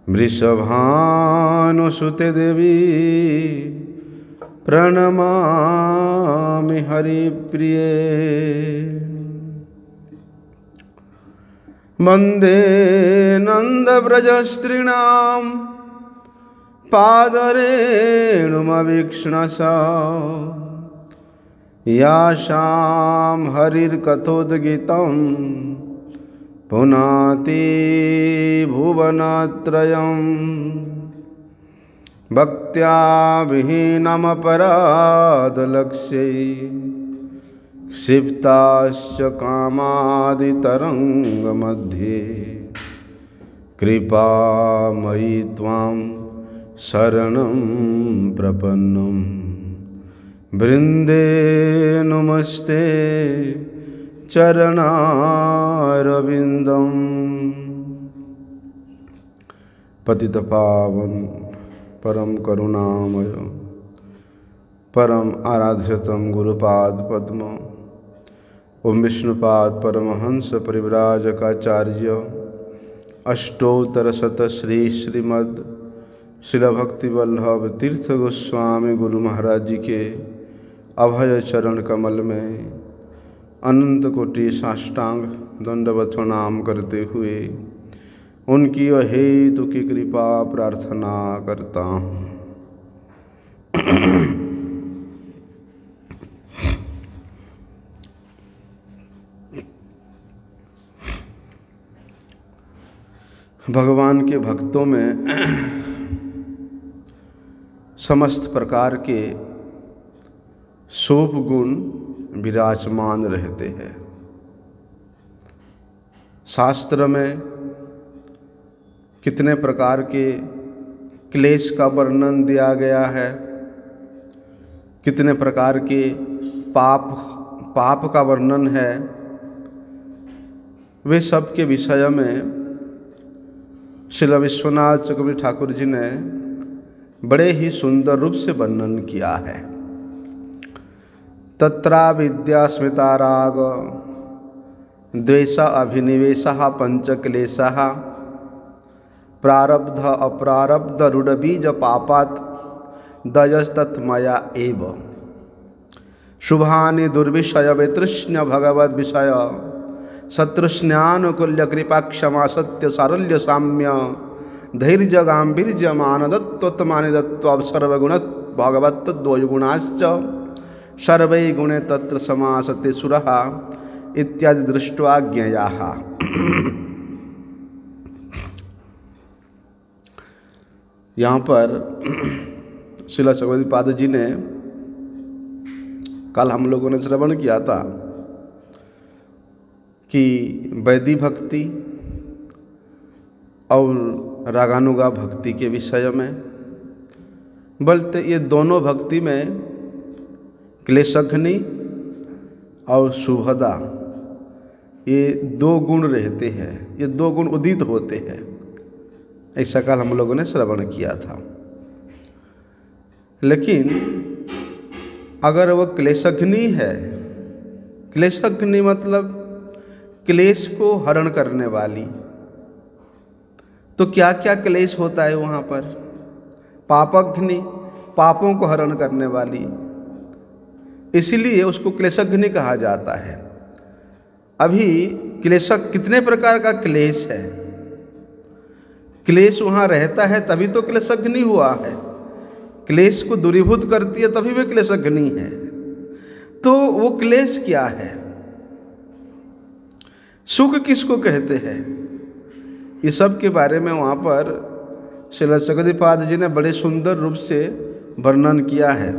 वृषभानुसुते देवी प्रणमामि हरिप्रिये। वन्दे नन्दव्रजस्त्रीणां पादरेणुमवीक्ष्णसा यासां हरिर्कथोद्गीतं पुनाति भुवनत्रयं। भक्त्या विहीनमपराधलक्ष्यै क्षिप्ताश्च कामादितरङ्गमध्ये कृपामयि त्वां शरणं प्रपन्नं। वृन्दे नमस्ते चरणारविन्दं। पतितपावन परम करुणामय परम आराध्यतम गुरुपाद पद्म ओम विष्णुपाद परमहंस परिव्राजकाचार्य अष्टोत्तरशत श्री श्रीमद् शिल भक्तिवल्लभ तीर्थ गोस्वामी गुरु महाराज जी के अभय चरण कमल में अनंत कोटि साष्टांग दंडवत प्रणाम करते हुए उनकी अहेतु की कृपा प्रार्थना करता हूँ। भगवान के भक्तों में समस्त प्रकार के शुभ गुण विराजमान रहते हैं। शास्त्र में कितने प्रकार के क्लेश का वर्णन दिया गया है, कितने प्रकार के पाप का वर्णन है, वे सब के विषय में श्रील विश्वनाथ चक्रवर्ती ठाकुर जी ने बड़े ही सुंदर रूप से वर्णन किया है। तत्रा विद्या स्मृता राग द्वेष अभिनिवेशः पंचक्लेशः प्रारब्ध अप्रारब्ध रूढ़बीज पापात् दयस्तत्मया एव शुभानि दुर्विषय वितृष्ण भगवद विषय शत्रुस्न्यानुकूल्य कृपा क्षमा सत्य सारल्य साम्य धैर्य गांभीर्य मानदत्वत्मानिदत्व सर्वगुण भगवत द्वयगुणाश्च सर्वै गुणे तत्र समासते सुरः इत्यादि दृष्ट्वा ज्ञेयाः। यहाँ पर श्रील चक्रवर्ती पाद जी ने कल हम लोगों ने श्रवण किया था कि वैदिक भक्ति और रागानुगा भक्ति के विषय में बोलते ये दोनों भक्ति में क्लेशघ्नि और शुभदा ये दो गुण रहते हैं, ये दो गुण उदित होते हैं। ऐसा कल हम लोगों ने श्रवण किया था। लेकिन अगर वो क्लेशघ्नि है, क्लेशघ्नि मतलब क्लेश को हरण करने वाली, तो क्या क्या क्लेश होता है वहाँ पर? पापघ्नि, पापों को हरण करने वाली, इसीलिए उसको क्लेशघ्नि कहा जाता है। अभी क्लेशक कितने प्रकार का क्लेश है, क्लेश वहाँ रहता है तभी तो क्लेशघ्नि हुआ है, क्लेश को दूरीभूत करती है तभी वे क्लेशघ्नि है। तो वो क्लेश क्या है, सुख किसको कहते हैं, ये सब के बारे में वहाँ पर श्रील चक्रवर्ती पाद जी ने बड़े सुंदर रूप से वर्णन किया है।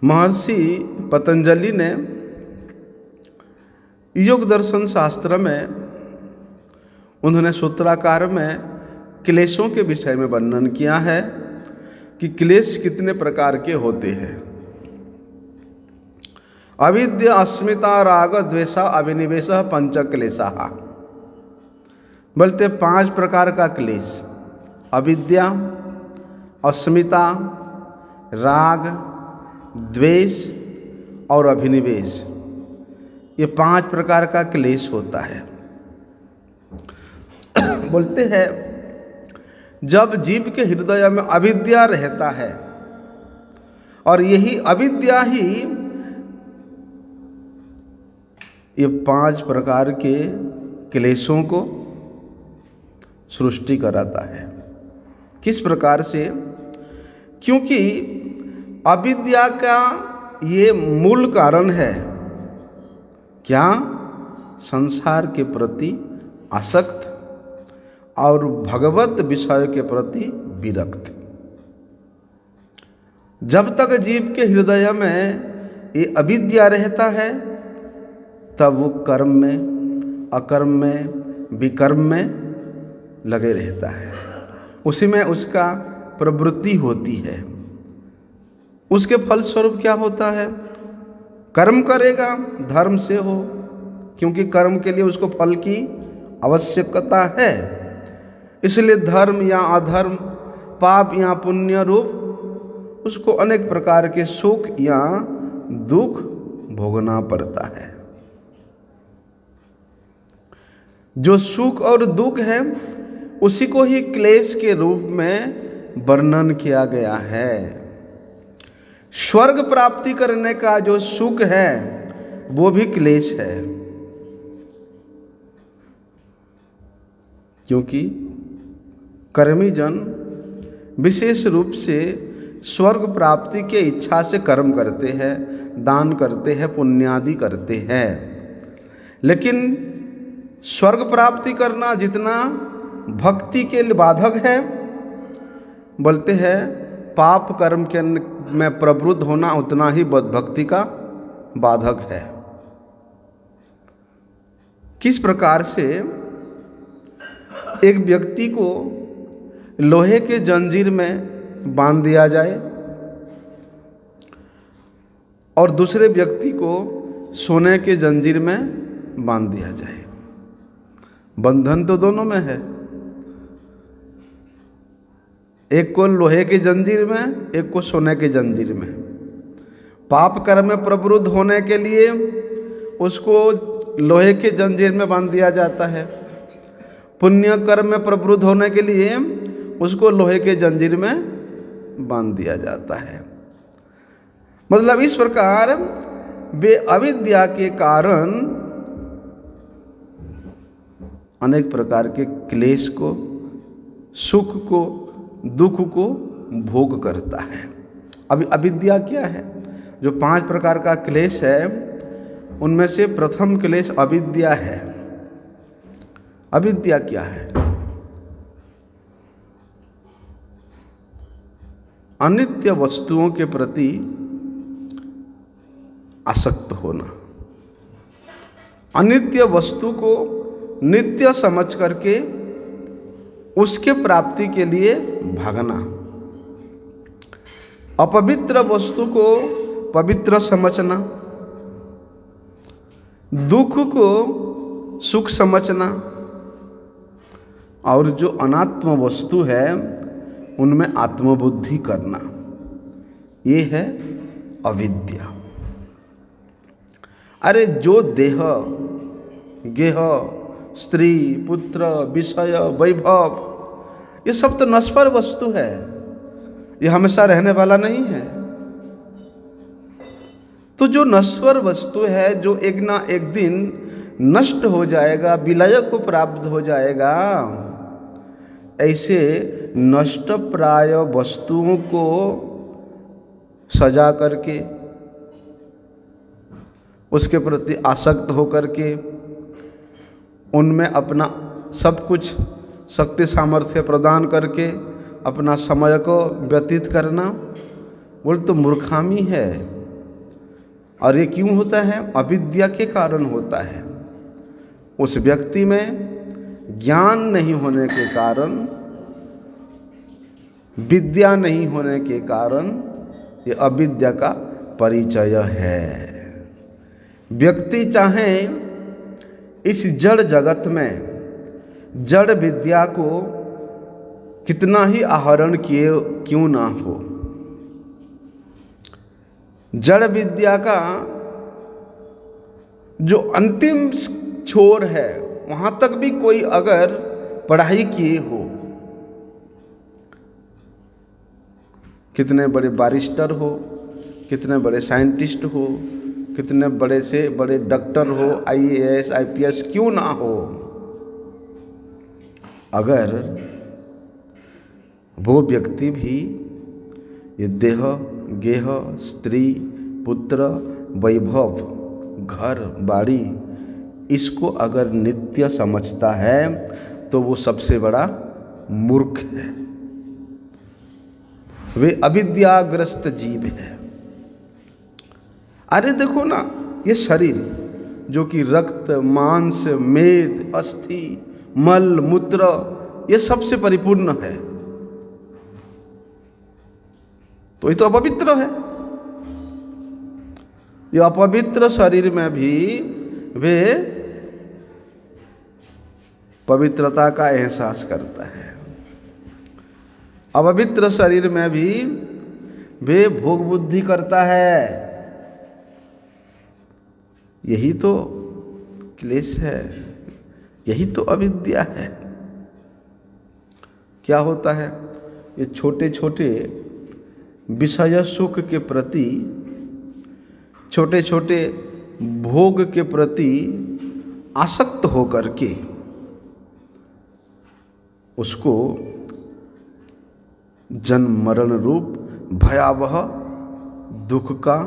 महर्षि पतंजलि ने योग दर्शन शास्त्र में उन्होंने सूत्राकार में क्लेशों के विषय में वर्णन किया है कि क्लेश कितने प्रकार के होते हैं। अविद्या अस्मिता राग द्वेषा अभिनिवेश पंचक्लेशः बोलते 5 प्रकार का क्लेश, अविद्या, अस्मिता, राग, द्वेष और अभिनिवेश, ये 5 प्रकार का क्लेश होता है। बोलते हैं जब जीव के हृदय में अविद्या रहता है और यही अविद्या ही ये 5 प्रकार के क्लेशों को सृष्टि कराता है। किस प्रकार से? क्योंकि अविद्या का ये मूल कारण है क्या? संसार के प्रति आसक्त और भगवत विषय के प्रति विरक्त। जब तक जीव के हृदय में ये अविद्या रहता है तब वो कर्म में, अकर्म में, विकर्म में लगे रहता है। उसी में उसका प्रवृत्ति होती है। उसके फलस्वरूप क्या होता है? कर्म करेगा धर्म से हो, क्योंकि कर्म के लिए उसको फल की आवश्यकता है। इसलिए धर्म या अधर्म, पाप या पुण्य रूप उसको अनेक प्रकार के सुख या दुख भोगना पड़ता है। जो सुख और दुख है उसी को ही क्लेश के रूप में वर्णन किया गया है। स्वर्ग प्राप्ति करने का जो सुख है वो भी क्लेश है, क्योंकि कर्मी जन विशेष रूप से स्वर्ग प्राप्ति के इच्छा से कर्म करते हैं, दान करते हैं, पुण्यादि करते हैं। लेकिन स्वर्ग प्राप्ति करना जितना भक्ति के लिए बाधक है, बोलते हैं पाप कर्म के में प्रवृत्त होना उतना ही भक्ति का बाधक है। किस प्रकार से एक व्यक्ति को लोहे के जंजीर में बांध दिया जाए और दूसरे व्यक्ति को सोने के जंजीर में बांध दिया जाए, बंधन तो दोनों में है। एक को लोहे के जंजीर में, एक को सोने के जंजीर में। पाप कर्म में प्रवृत्त होने के लिए उसको लोहे के जंजीर में बांध दिया जाता है, पुण्य कर्म में प्रवृत्त होने के लिए उसको लोहे के जंजीर में बांध दिया जाता है। मतलब इस प्रकार वे अविद्या के कारण अनेक प्रकार के क्लेश को, सुख को, दुख को भोग करता है। अभी अविद्या क्या है? जो 5 प्रकार का क्लेश है उनमें से प्रथम क्लेश अविद्या है। अविद्या क्या है? अनित्य वस्तुओं के प्रति आसक्त होना, अनित्य वस्तु को नित्य समझ करके उसके प्राप्ति के लिए भागना, अपवित्र वस्तु को पवित्र समझना, दुख को सुख समझना, और जो अनात्म वस्तु है उनमें आत्मबुद्धि करना, ये है अविद्या। अरे जो देह, गेह, स्त्री, पुत्र, विषय, वैभव, ये सब तो नश्वर वस्तु है, ये हमेशा रहने वाला नहीं है। तो जो नश्वर वस्तु है, जो एक ना एक दिन नष्ट हो जाएगा, विलय को प्राप्त हो जाएगा, ऐसे नष्ट प्राय वस्तुओं को सजा करके, उसके प्रति आसक्त होकर के उनमें अपना सब कुछ शक्ति सामर्थ्य प्रदान करके अपना समय को व्यतीत करना, बोल तो मूर्खामी है। और ये क्यों होता है? अविद्या के कारण होता है। उस व्यक्ति में ज्ञान नहीं होने के कारण, विद्या नहीं होने के कारण ये अविद्या का परिचय है। व्यक्ति चाहे इस जड़ जगत में जड़ विद्या को कितना ही आहरण किए क्यों ना हो, जड़ विद्या का जो अंतिम छोर है वहां तक भी कोई अगर पढ़ाई किए हो, कितने बड़े बैरिस्टर हो, कितने बड़े साइंटिस्ट हो, कितने बड़े से बड़े डॉक्टर हो, IAS IPS क्यों ना हो, अगर वो व्यक्ति भी ये देह गेह स्त्री पुत्र वैभव घर बाड़ी इसको अगर नित्य समझता है तो वो सबसे बड़ा मूर्ख है, वे अविद्याग्रस्त जीव है। अरे देखो ना, ये शरीर जो कि रक्त मांस मेद अस्थि मल मूत्र ये सबसे परिपूर्ण है, तो ये तो अपवित्र है। ये अपवित्र शरीर में भी वे पवित्रता का एहसास करता है, अपवित्र शरीर में भी वे भोग बुद्धि करता है। यही तो क्लेश है, यही तो अविद्या है। क्या होता है, ये छोटे छोटे विषय सुख के प्रति, छोटे छोटे भोग के प्रति आसक्त होकर के उसको जन्म मरण रूप भयावह दुख का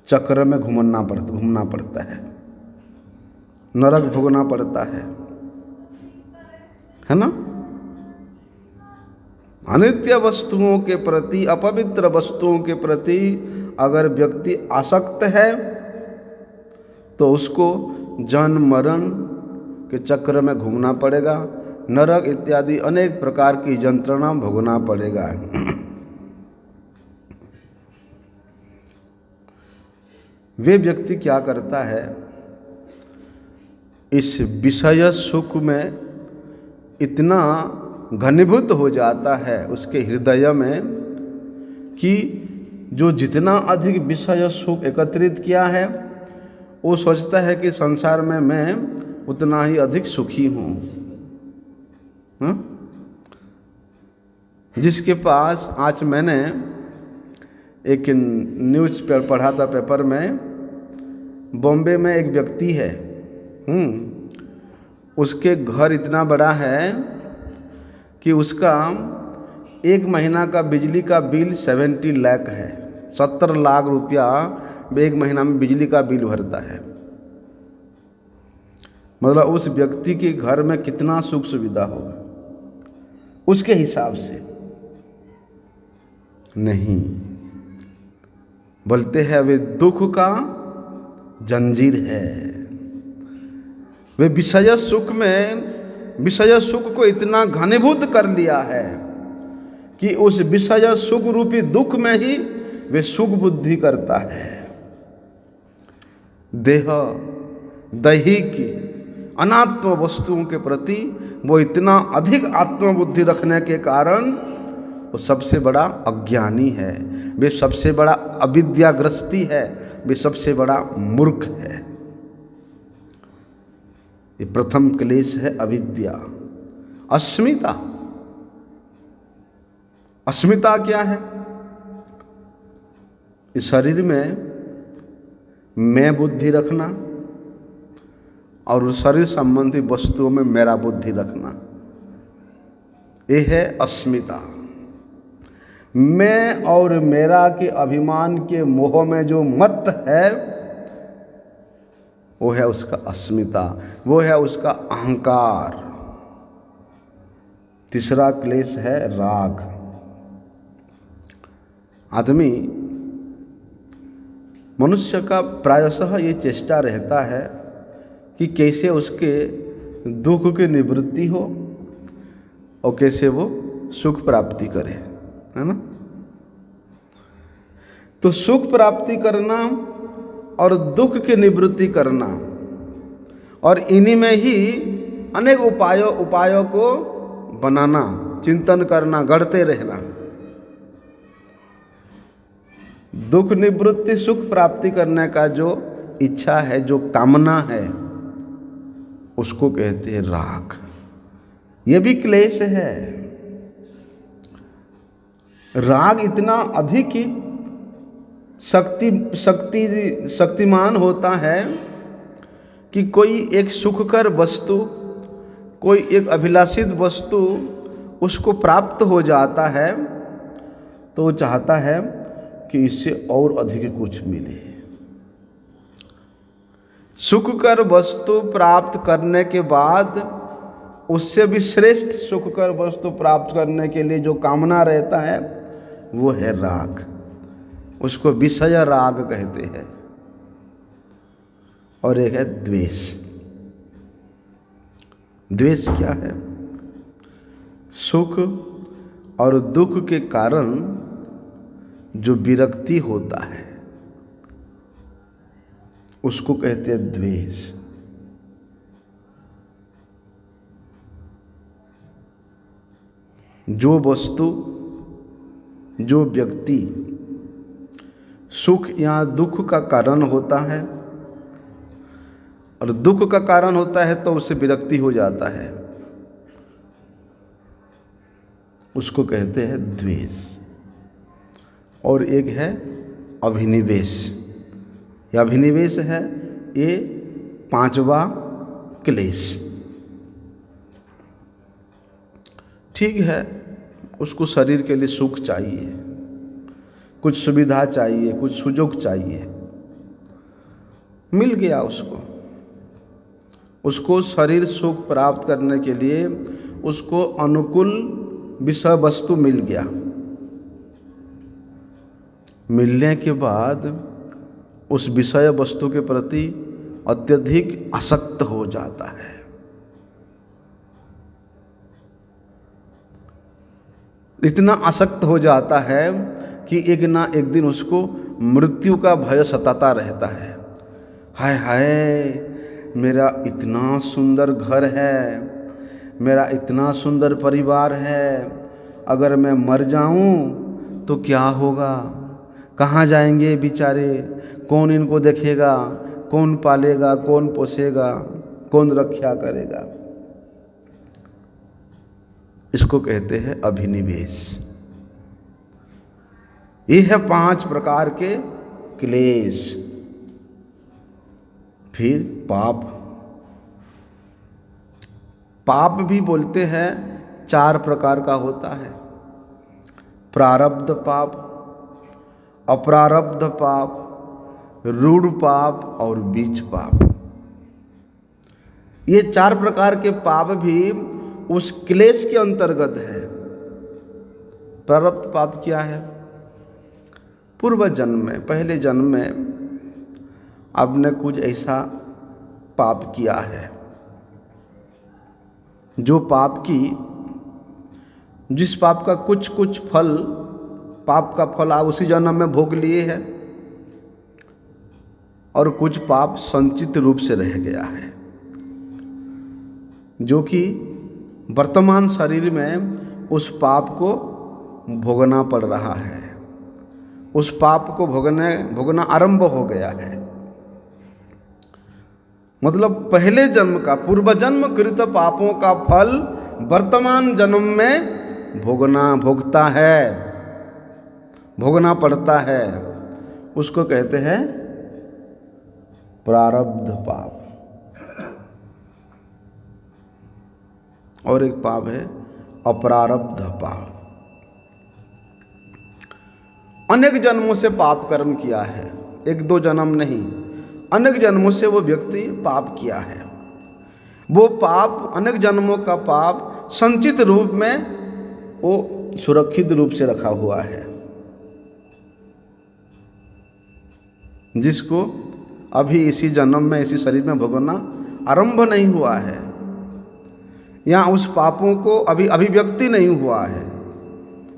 चक्र में घूमना पड़ता है, नरक भोगना पड़ता है ना। अनित्य वस्तुओं के प्रति, अपवित्र वस्तुओं के प्रति अगर व्यक्ति आसक्त है तो उसको जन्म मरण के चक्र में घूमना पड़ेगा, नरक इत्यादि अनेक प्रकार की यंत्रणा भोगना पड़ेगा। वे व्यक्ति क्या करता है, इस विषय सुख में इतना घनीभूत हो जाता है उसके हृदय में कि जो जितना अधिक विषय सुख एकत्रित किया है वो सोचता है कि संसार में मैं उतना ही अधिक सुखी हूँ। जिसके पास, आज मैंने एक न्यूज़ पर पढ़ा था पेपर में, बॉम्बे में एक व्यक्ति है, उसके घर इतना बड़ा है कि उसका एक महीना का बिजली का बिल 70 लाख है, 70 लाख रुपया एक महीना में बिजली का बिल भरता है। मतलब उस व्यक्ति के घर में कितना सुख सुविधा होगा उसके हिसाब से। नहीं, बोलते हैं वे दुख का जंजीर है। वे विषय सुख में, विषय सुख को इतना घनीभूत कर लिया है कि उस विषय सुख रूपी दुख में ही वे सुख बुद्धि करता है। देह दैहिक अनात्म वस्तुओं के प्रति वो इतना अधिक आत्मबुद्धि रखने के कारण वो सबसे बड़ा अज्ञानी है, वे सबसे बड़ा अविद्याग्रस्ती है, वे सबसे बड़ा मूर्ख है। ये प्रथम क्लेश है अविद्या। अस्मिता, अस्मिता क्या है? इस शरीर में मैं बुद्धि रखना और शरीर संबंधी वस्तुओं में मेरा बुद्धि रखना, ये है अस्मिता। मैं और मेरा के अभिमान के मोह में जो मत है वो है उसका अस्मिता, वो है उसका अहंकार। तीसरा क्लेश है राग। आदमी, मनुष्य का प्रायशः ये चेष्टा रहता है कि कैसे उसके दुख की निवृत्ति हो और कैसे वो सुख प्राप्ति करे, है ना। तो सुख प्राप्ति करना और दुख की निवृत्ति करना, और इन्हीं में ही अनेक उपायों को बनाना, चिंतन करना, गढ़ते रहना। दुख निवृत्ति सुख प्राप्ति करने का जो इच्छा है, जो कामना है, उसको कहते हैं राग। ये भी क्लेश है। राग इतना अधिक शक्तिमान होता है कि कोई एक सुखकर वस्तु, कोई एक अभिलाषित वस्तु उसको प्राप्त हो जाता है तो वो चाहता है कि इससे और अधिक कुछ मिले। सुखकर वस्तु प्राप्त करने के बाद उससे भी श्रेष्ठ सुखकर वस्तु प्राप्त करने के लिए जो कामना रहता है वो है राग। उसको विषय राग कहते हैं। और एक है द्वेष। द्वेष क्या है? सुख और दुख के कारण जो विरक्ति होता है उसको कहते हैं द्वेष। जो वस्तु, जो व्यक्ति सुख या दुख का कारण होता है और दुख का कारण होता है तो उससे विरक्ति हो जाता है, उसको कहते हैं द्वेष। और एक है अभिनिवेश। यह अभिनिवेश है, ये पांचवा क्लेश। ठीक है, उसको शरीर के लिए सुख चाहिए, कुछ सुविधा चाहिए, कुछ सुयोग चाहिए, मिल गया उसको शरीर सुख प्राप्त करने के लिए उसको अनुकूल विषय वस्तु मिल गया। मिलने के बाद उस विषय वस्तु के प्रति अत्यधिक आसक्त हो जाता है। इतना आसक्त हो जाता है कि एक ना एक दिन उसको मृत्यु का भय सताता रहता है। हाय हाय, मेरा इतना सुंदर घर है, मेरा इतना सुंदर परिवार है, अगर मैं मर जाऊं तो क्या होगा? कहाँ जाएंगे बेचारे? कौन इनको देखेगा? कौन पालेगा? कौन पोसेगा? कौन रक्षा करेगा? इसको कहते हैं अभिनिवेश। ये है 5 प्रकार के क्लेश। फिर पाप। पाप भी बोलते हैं 4 प्रकार का होता है। प्रारब्ध पाप, अप्रारब्ध पाप, रूढ़ पाप और बीज पाप। ये 4 प्रकार के पाप भी उस क्लेश के अंतर्गत है। प्रारब्ध पाप क्या है? पूर्व जन्म में, पहले जन्म में आपने कुछ ऐसा पाप किया है जो पाप की, जिस पाप का कुछ कुछ फल, पाप का फल आप उसी जन्म में भोग लिए हैं और कुछ पाप संचित रूप से रह गया है जो कि वर्तमान शरीर में उस पाप को भोगना पड़ रहा है। उस पाप को भोगना आरंभ हो गया है। मतलब पहले जन्म का, पूर्व जन्म कृत पापों का फल वर्तमान जन्म में भोगना पड़ता है। उसको कहते हैं प्रारब्ध पाप। और एक पाप है अप्रारब्ध पाप। अनेक जन्मों से पाप कर्म किया है, 1-2 जन्म नहीं, अनेक जन्मों से वो व्यक्ति पाप किया है। वो पाप, अनेक जन्मों का पाप संचित रूप में वो सुरक्षित रूप से रखा हुआ है, जिसको अभी इसी जन्म में, इसी शरीर में भोगना आरंभ नहीं हुआ है, या उस पापों को अभी अभिव्यक्ति नहीं हुआ है,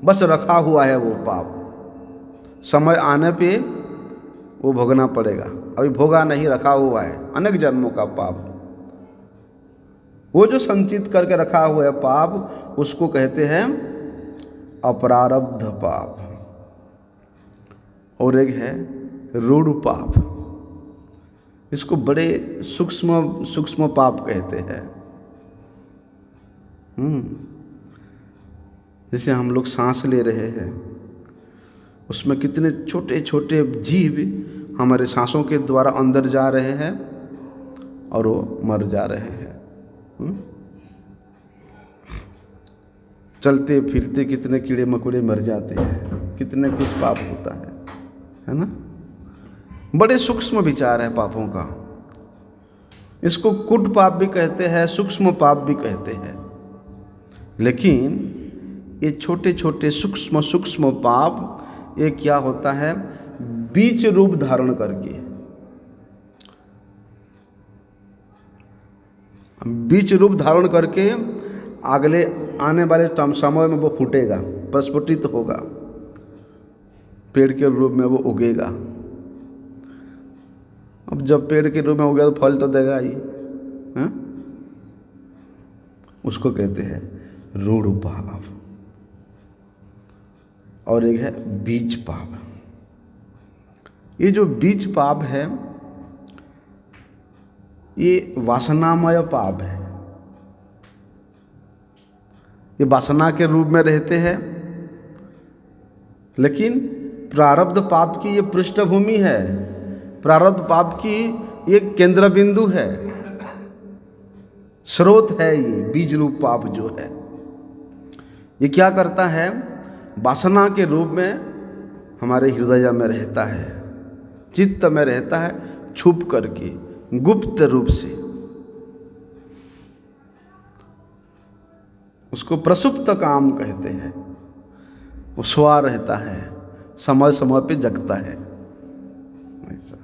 बस रखा हुआ है वो पाप। समय आने पे वो भोगना पड़ेगा, अभी भोगा नहीं, रखा हुआ है अनेक जन्मों का पाप। वो जो संचित करके रखा हुआ है पाप, उसको कहते हैं अप्रारब्ध पाप। और एक है रूढ़ पाप। इसको बड़े सूक्ष्म सूक्ष्म पाप कहते हैं। जैसे हम लोग सांस ले रहे हैं, उसमें कितने छोटे छोटे जीव हमारे सांसों के द्वारा अंदर जा रहे हैं और वो मर जा रहे हैं। चलते फिरते कितने कीड़े मकोड़े मर जाते हैं, कितने कुछ पाप होता है ना। बड़े सूक्ष्म विचार है पापों का। इसको कुट पाप भी कहते हैं, सूक्ष्म पाप भी कहते हैं। लेकिन ये छोटे छोटे सूक्ष्म सूक्ष्म पाप ये क्या होता है, बीज रूप धारण करके, बीज रूप धारण करके अगले आने वाले समय में वो फूटेगा, प्रस्फुटित होगा, पेड़ के रूप में वो उगेगा। अब जब पेड़ के रूप में उगेगा तो फल तो देगा ही, है? उसको कहते हैं रूढ़ पाप। और एक है बीज पाप। ये जो बीज पाप है ये वासनामय पाप है। ये वासना के रूप में रहते हैं, लेकिन प्रारब्ध पाप की ये पृष्ठभूमि है, प्रारब्ध पाप की ये केंद्र बिंदु है, स्रोत है। ये बीज रूप पाप जो है ये क्या करता है, वासना के रूप में हमारे हृदय में रहता है, चित्त में रहता है, छुप करके गुप्त रूप से। उसको प्रसुप्त काम कहते हैं। वो सोया रहता है, समय समय पे जगता है ऐसा।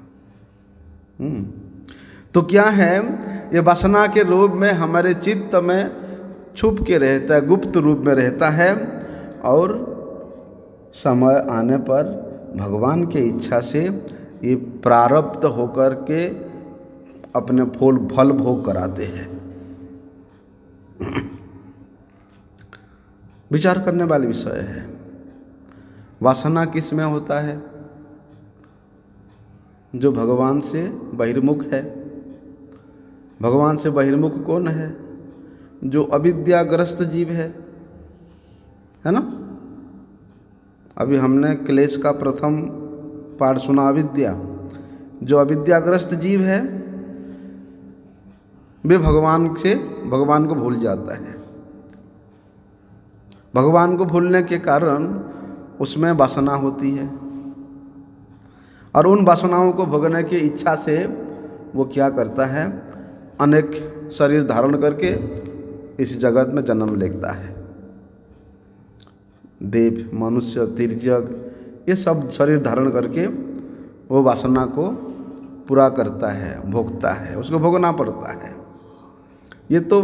तो क्या है, ये वासना के रूप में हमारे चित्त में छुप के रहता है, गुप्त रूप में रहता है, और समय आने पर भगवान के इच्छा से ये प्रारब्ध होकर के अपने फल भोग कराते हैं। विचार करने वाली विषय है। वासना किस में होता है, जो भगवान से बहिर्मुख है। भगवान से बहिर्मुख कौन है, जो अविद्याग्रस्त जीव है ना। अभी हमने क्लेश का प्रथम पाठ सुना, अविद्या। जो अविद्याग्रस्त जीव है वे भगवान को भूल जाता है। भगवान को भूलने के कारण उसमें वासना होती है, और उन वासनाओं को भोगने की इच्छा से वो क्या करता है, अनेक शरीर धारण करके इस जगत में जन्म लेता है। देव, मनुष्य, तिर्यक, ये सब शरीर धारण करके वो वासना को पूरा करता है, भोगता है, उसको भोगना पड़ता है। ये तो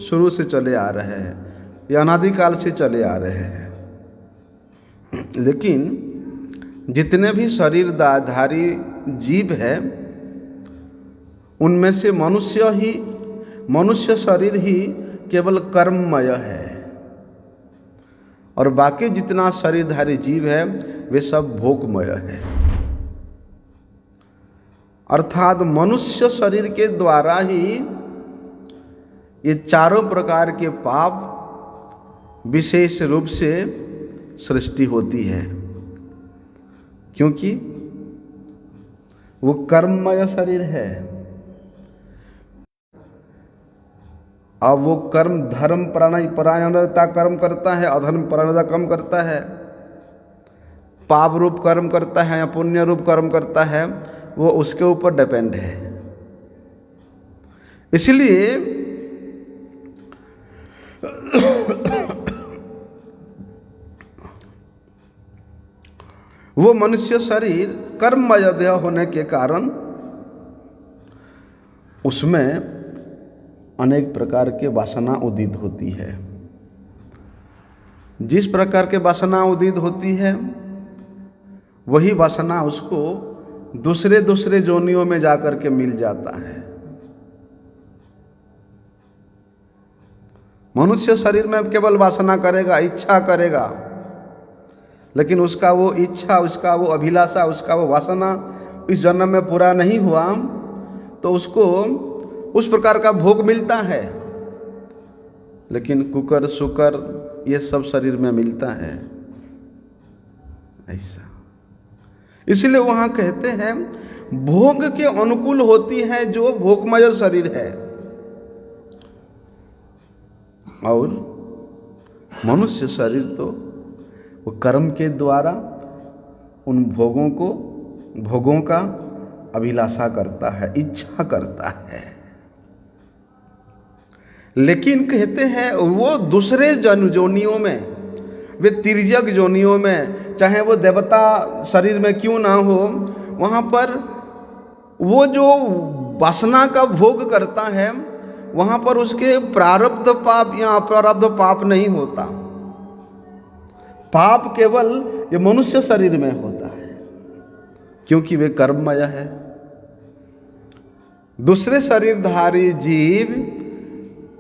शुरू से चले आ रहे हैं, ये अनादिकाल से चले आ रहे हैं। लेकिन जितने भी शरीरधारी जीव है उनमें से मनुष्य शरीर ही केवल कर्ममय है, और बाकी जितना शरीरधारी जीव है वे सब भोगमय है। अर्थात मनुष्य शरीर के द्वारा ही ये चारों प्रकार के पाप विशेष रूप से सृष्टि होती है, क्योंकि वो कर्ममय शरीर है। अब वो कर्म धर्म परायणता कर्म करता है, अधर्म परायणता कर्म करता है, पाप रूप कर्म करता है या पुण्य रूप कर्म करता है, वो उसके ऊपर डिपेंड है। इसलिए वो मनुष्य शरीर कर्ममय देह होने के कारण उसमें अनेक प्रकार के वासना उदित होती है। जिस प्रकार के वासना उदित होती है वही वासना उसको दूसरे जोनियों में जाकर के मिल जाता है। मनुष्य शरीर में केवल वासना करेगा, इच्छा करेगा, लेकिन उसका वो इच्छा, उसका वो अभिलाषा, उसका वो वासना इस जन्म में पूरा नहीं हुआ तो उसको उस प्रकार का भोग मिलता है, लेकिन कुकर शुकर ये सब शरीर में मिलता है ऐसा। इसलिए वहां कहते हैं भोग के अनुकूल होती है जो भोगमय शरीर है, और मनुष्य शरीर तो वो कर्म के द्वारा उन भोगों का अभिलाषा करता है, इच्छा करता है। लेकिन कहते हैं वो दूसरे जोनियों में, वे तिर्यक जोनियों में, चाहे वो देवता शरीर में क्यों ना हो, वहाँ पर वो जो वासना का भोग करता है वहाँ पर उसके प्रारब्ध पाप या अप्रारब्ध पाप नहीं होता। पाप केवल ये मनुष्य शरीर में होता है क्योंकि वे कर्ममय है। दूसरे शरीरधारी जीव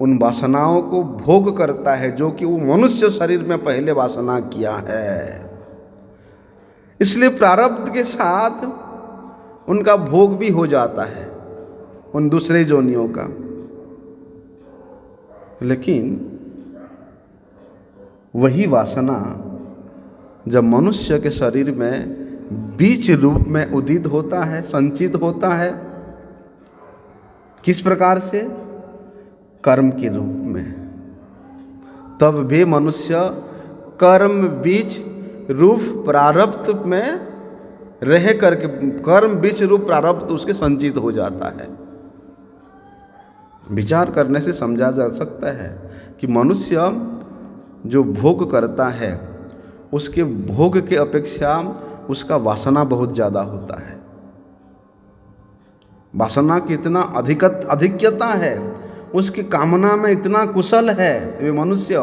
उन वासनाओं को भोग करता है जो कि वो मनुष्य शरीर में पहले वासना किया है, इसलिए प्रारब्ध के साथ उनका भोग भी हो जाता है उन दूसरे जोनियों का। लेकिन वही वासना जब मनुष्य के शरीर में बीज रूप में उदित होता है, संचित होता है, किस प्रकार से? कर्म के रूप में, तब वे मनुष्य कर्म बीज रूप प्रारब्ध में रह करके कर्म बीज रूप प्रारब्ध उसके संचित हो जाता है। विचार करने से समझा जा सकता है कि मनुष्य जो भोग करता है उसके भोग के अपेक्षा उसका वासना बहुत ज़्यादा होता है। वासना की इतना अधिक्यता है, उसकी कामना में इतना कुशल है। वे मनुष्य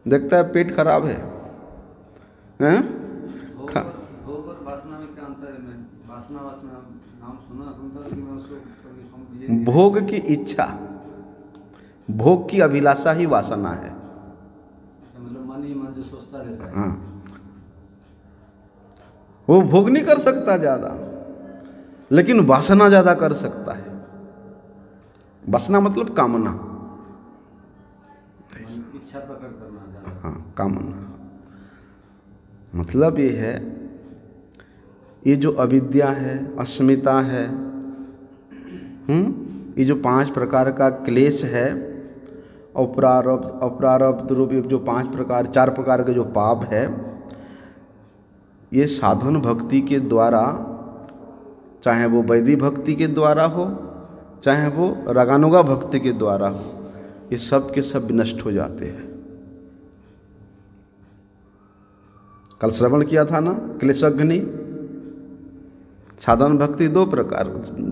देखता है पेट खराब है, भोग और वासना में क्या अंतर है? वासना नाम सुनता कि मैं उसको भोग की इच्छा, भोग की अभिलाषा ही वासना है। मतलब मन ही मन जो सोचता रहता है। हाँ, वो भोग नहीं कर सकता ज्यादा, लेकिन वासना ज्यादा कर सकता है। वासना मतलब कामना, इच्छा प्रकट करना ज्यादा। हाँ, कामना मतलब ये है, ये जो अविद्या है, अस्मिता है, ये जो 5 प्रकार का क्लेश है, अप्रारब्ध रूप जो 4 प्रकार के जो पाप है, ये साधन भक्ति के द्वारा, चाहे वो वैदिक भक्ति के द्वारा हो, चाहे वो रागानुगा भक्ति के द्वारा हो, ये सब के सब नष्ट हो जाते हैं। कल श्रवण किया था ना, क्लेशग्नि। साधन भक्ति 2 प्रकार,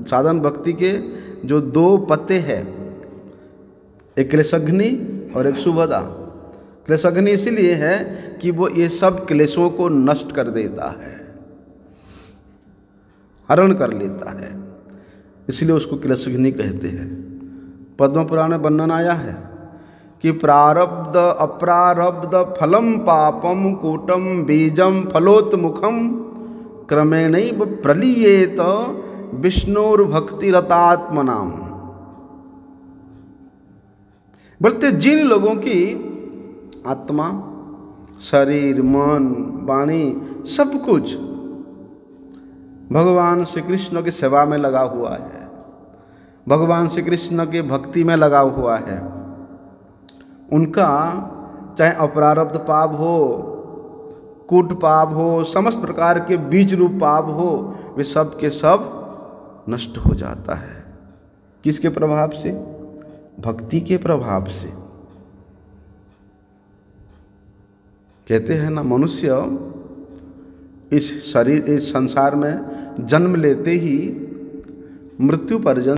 साधन भक्ति के जो 2 पत्ते हैं, एक क्लेशग्नि और एक सुभदा। क्लेशग्नि इसीलिए है कि वो ये सब क्लेशों को नष्ट कर देता है, हरण कर लेता है, इसलिए उसको क्लेशग्नि कहते हैं। पद्म पुराण में वर्णन आया है कि प्रारब्ध अप्रारब्ध फलम पापम कूटम बीजम फलोत्मुखम क्रमेणैव प्रलीयेत विष्णुर्भक्तिरतात्मनाम। बोलते जिन लोगों की आत्मा, शरीर, मन, वाणी सब कुछ भगवान श्री कृष्ण की सेवा में लगा हुआ है, भगवान श्री कृष्ण की भक्ति में लगा हुआ है, उनका चाहे अपरारब्ध पाप हो, कूट पाप हो, समस्त प्रकार के बीज रूप पाप हो, वे सब के सब नष्ट हो जाता है। किसके प्रभाव से? भक्ति के प्रभाव से। कहते हैं ना, मनुष्य इस संसार में जन्म लेते ही मृत्यु पर्यंत